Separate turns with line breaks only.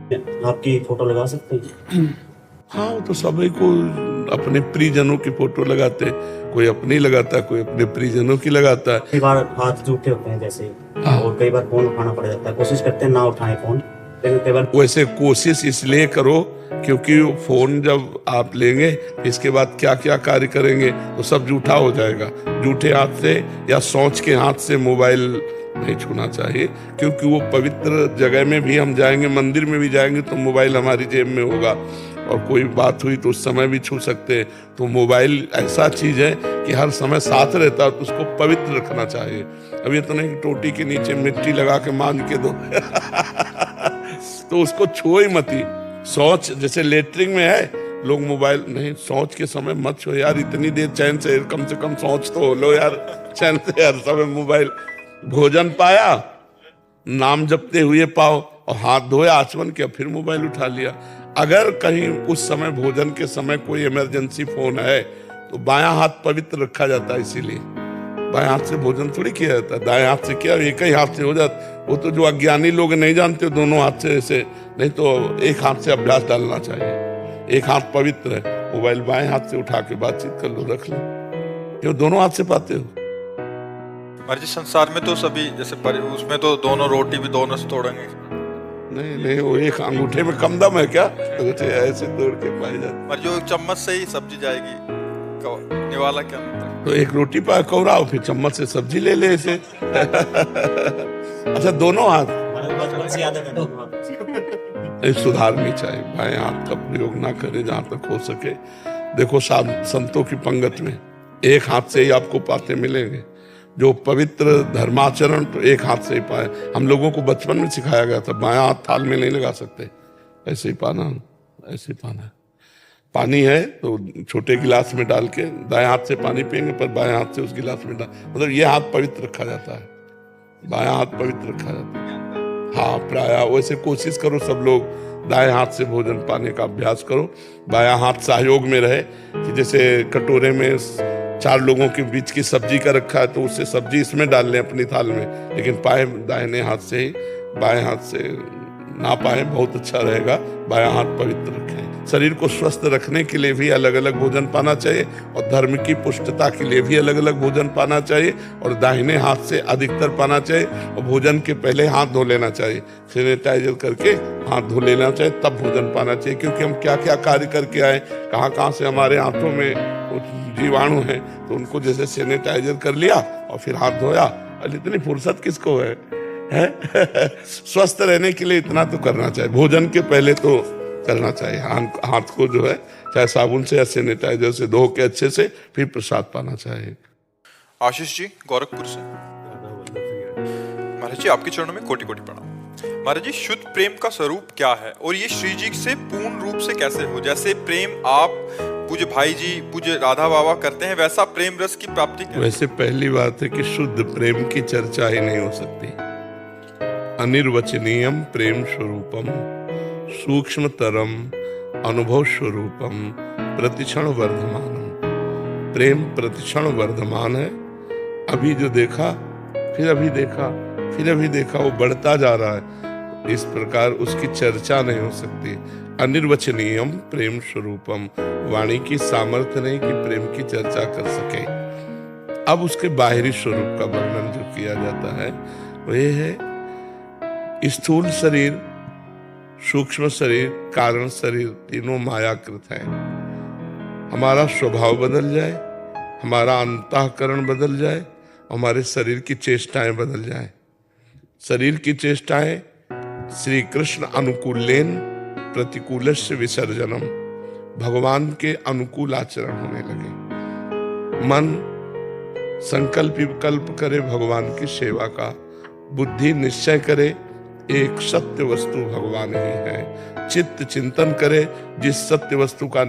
आपकी फोटो लगा सकते हैं?
हाँ, वो तो सभी को अपने प्रियजनों की फोटो लगाते हैं, कोई अपनी लगाता है, कोई अपने प्रियजनों की लगाता है।
कई बार हाथ जूठे होते हैं जैसे,
हाँ।
और कई बार फोन उठाना पड़ जाता है, कोशिश करते हैं ना उठाएं फोन, लेकिन कई बार
वैसे कोशिश इसलिए करो क्योंकि फोन जब आप लेंगे इसके बाद क्या क्या कार्य करेंगे वो सब झूठा हो जाएगा। झूठे हाथ से या सोच के हाथ से मोबाइल नहीं छूना चाहिए, क्योंकि वो पवित्र जगह में भी हम जाएंगे, मंदिर में भी जाएंगे तो मोबाइल हमारी जेब में होगा, और कोई बात हुई तो उस समय भी छू सकते हैं। तो मोबाइल ऐसा चीज है कि हर समय साथ रहता है, तो उसको पवित्र रखना चाहिए। अब ये तो नहीं कि टोटी के नीचे मिट्टी लगा के मान के दो तो उसको छुओ ही मत ही। शौच जैसे लेटरिंग में है, लोग मोबाइल नहीं, शौच के समय मत छो यार, इतनी देर चैन से कम शौच तो हो लो यार, चैन से हर समय मोबाइल। भोजन पाया, नाम जपते हुए पाओ, और हाथ धोए आचमन किया, फिर मोबाइल उठा लिया। अगर कहीं उस समय भोजन के समय कोई इमरजेंसी फोन है तो बायां हाथ पवित्र रखा जाता है, इसीलिए बाएं हाथ से भोजन थोड़ी किया जाता है, दाएं हाथ से किया, एक ही हाथ से हो जाता। वो तो जो अज्ञानी लोग नहीं जानते दोनों हाथ से ऐसे, नहीं तो एक हाथ से अभ्यास डालना चाहिए। एक हाथ पवित्र है, मोबाइल बाएं हाथ से उठा के बातचीत कर लो, रख लो। क्यों दोनों हाथ से पाते हो?
महाराज जी संसार में तो सभी जैसे उसमें तो दोनों रोटी भी दोनों से तोड़ेंगे।
नहीं नहीं, वो एक अंगूठे में कम दम है क्या? ऐसे तोड़ के पाए जाते।
और जो चम्मच से ही सब्जी जाएगी, निवाला क्या अंतर?
तो एक रोटी पाए कौराओ, फिर चम्मच से सब्जी ले ले ऐसे अच्छा दोनों हाथ
बचपन से आदत है।
सुधारनी चाहिए, बाएं हाथ का प्रयोग ना करें जहां तक हो सके। देखो संतों की पंगत में एक हाथ से ही आपको पाते मिलेंगे, जो पवित्र धर्माचरण तो एक हाथ से ही पाए। हम लोगों को बचपन में सिखाया गया था बायां हाथ थाल में नहीं लगा सकते, ऐसे ही पाना, ऐसे ही पाना। पानी है तो छोटे गिलास में डाल के दाएं हाथ से पानी पियेंगे, पर बाएं हाथ से उस गिलास में डाल, मतलब ये हाथ पवित्र रखा जाता है, बायां हाथ पवित्र रखा जाता है। हाँ प्राय वैसे कोशिश करो सब लोग दाएं हाथ से भोजन पाने का अभ्यास करो, बायां हाथ सहयोग में रहे। कि जैसे कटोरे में 4 लोगों के बीच की सब्जी का रखा है तो उससे सब्जी इसमें डाल लें अपनी थाल में, लेकिन पाए दाहिने हाथ से ही, बाएं हाथ से ना पाए बहुत अच्छा रहेगा। बायां हाथ पवित्र रखें। शरीर को स्वस्थ रखने के लिए भी अलग अलग भोजन पाना चाहिए, और धर्म की पुष्टता के लिए भी अलग अलग भोजन पाना चाहिए, और दाहिने हाथ से अधिकतर पाना चाहिए। और भोजन के पहले हाथ धो लेना चाहिए, सैनिटाइजर करके हाथ धो लेना चाहिए, तब भोजन पाना चाहिए। क्योंकि हम क्या क्या कार्य करके आए, कहाँ कहाँ से हमारे हाथों में जीवाणु हैं, तो उनको जैसे सैनिटाइजर कर लिया और फिर हाथ धोया। और इतनी फुर्सत किसको है? स्वस्थ रहने के लिए इतना तो करना चाहिए, भोजन के पहले तो करना चाहिए। हाथ को जो है चाहे साबुन से या सैनिटाइजर से धो के अच्छे से, फिर प्रसाद पाना चाहिए।
आशीष जी गोरखपुर से। महाराज जी आपके चरणों में कोटि कोटि प्रणाम। महाराज जी शुद्ध प्रेम का स्वरूप क्या है, और ये श्री जी से पूर्ण रूप से कैसे हो? जैसे प्रेम आप पूज्य भाई जी पूज्य राधा बाबा करते हैं, वैसा प्रेम रस की प्राप्ति कैसे?
वैसे पहली बात है कि शुद्ध प्रेम की चर्चा ही नहीं हो सकती। अनिर्वचनीयम प्रेम स्वरूपम सूक्ष्मतरम अनुभव स्वरूपम प्रतिक्षण वर्धमानम। प्रेम प्रतिक्षण वर्धमान है, अभी जो देखा फिर अभी देखा फिर अभी देखा, वो बढ़ता जा रहा है। इस प्रकार उसकी चर्चा नहीं हो सकती। अनिर्वचनीयम प्रेम स्वरूपम, वाणी की सामर्थ्य नहीं कि प्रेम की चर्चा कर सके। अब उसके बाहरी स्वरूप का वर्णन जो किया जाता है वो ये है, स्थूल शरीर, सूक्ष्म शरीर, कारण शरीर तीनों मायाकृत हैं। हमारा स्वभाव बदल जाए, हमारा अंतःकरण बदल जाए, हमारे शरीर की चेष्टाएं बदल जाए। शरीर की चेष्टाएं श्री कृष्ण अनुकूलेन प्रतिकूलस्य विसर्जनम, भगवान के अनुकूल आचरण होने लगे। मन संकल्प विकल्प करे भगवान की सेवा का, बुद्धि निश्चय करे एक सत्य वस्तु भगवान ही है, चित्त चिंतन करे जिस सत्य वस्तु का